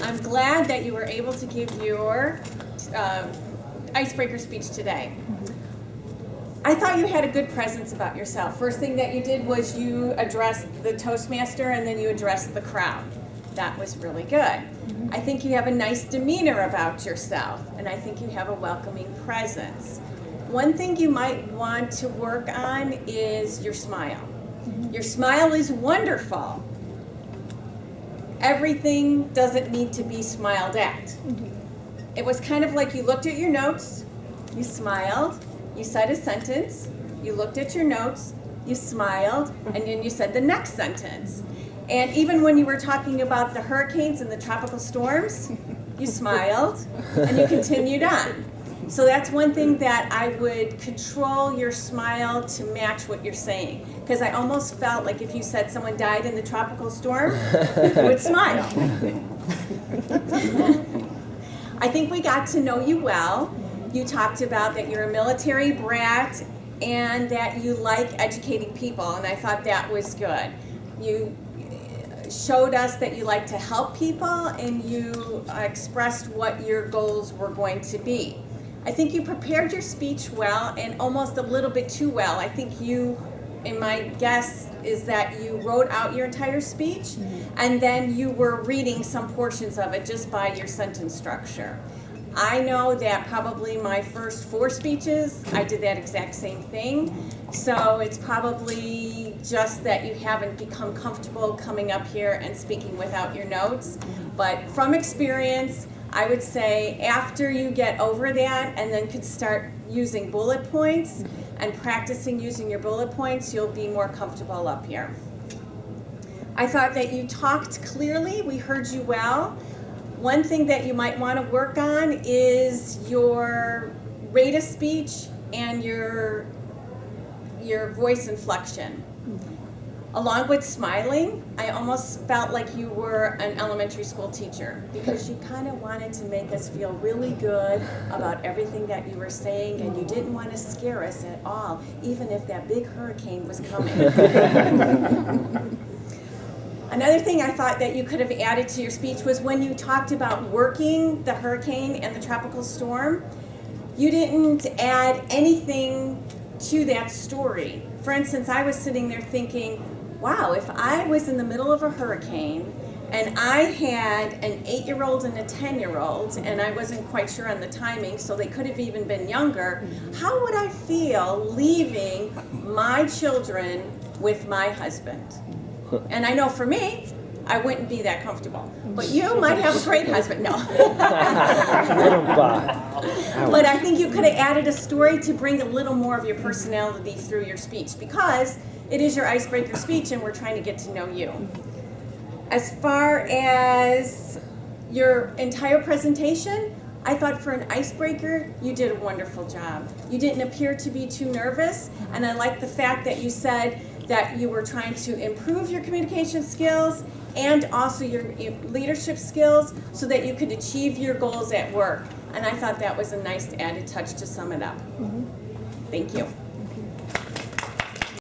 I'm glad that you were able to give your icebreaker speech today. I thought you had a good presence about yourself. First thing that you did was you addressed the Toastmaster and then you addressed the crowd. That was really good. I think you have a nice demeanor about yourself, and I think you have a welcoming presence. One thing you might want to work on is your smile. Your smile is wonderful. Everything doesn't need to be smiled at. It was kind of like you looked at your notes, you smiled, you said a sentence, you looked at your notes, you smiled, and then you said the next sentence. And even when you were talking about the hurricanes and the tropical storms, you smiled and you continued on. So that's one thing that I would control your smile to match what you're saying. Because I almost felt like if you said someone died in the tropical storm, you would smile. I think we got to know you well. You talked about that you're a military brat and that you like educating people, and I thought that was good. You showed us that you like to help people, and you expressed what your goals were going to be. I think you prepared your speech well, and almost a little bit too well. I think you, and my guess is that you wrote out your entire speech, and then you were reading some portions of it just by your sentence structure. I know that probably my first 4 speeches, I did that exact same thing. So it's probably just that you haven't become comfortable coming up here and speaking without your notes. But from experience, I would say after you get over that and then could start using bullet points and practicing using your bullet points, you'll be more comfortable up here. I thought that you talked clearly. We heard you well. One thing that you might want to work on is your rate of speech and your voice inflection. Along with smiling, I almost felt like you were an elementary school teacher because you kind of wanted to make us feel really good about everything that you were saying, and you didn't want to scare us at all, even if that big hurricane was coming. Another thing I thought that you could have added to your speech was when you talked about working the hurricane and the tropical storm, you didn't add anything to that story. For instance, I was sitting there thinking, wow, if I was in the middle of a hurricane and I had an 8-year-old and a 10-year-old, and I wasn't quite sure on the timing, so they could have even been younger, how would I feel leaving my children with my husband? And I know for me, I wouldn't be that comfortable. But you might have a great husband. No. But I think you could have added a story to bring a little more of your personality through your speech, because it is your icebreaker speech and we're trying to get to know you. As far as your entire presentation, I thought for an icebreaker, you did a wonderful job. You didn't appear to be too nervous, and I like the fact that you said that you were trying to improve your communication skills and also your leadership skills so that you could achieve your goals at work. And I thought that was a nice added touch to sum it up. Thank you.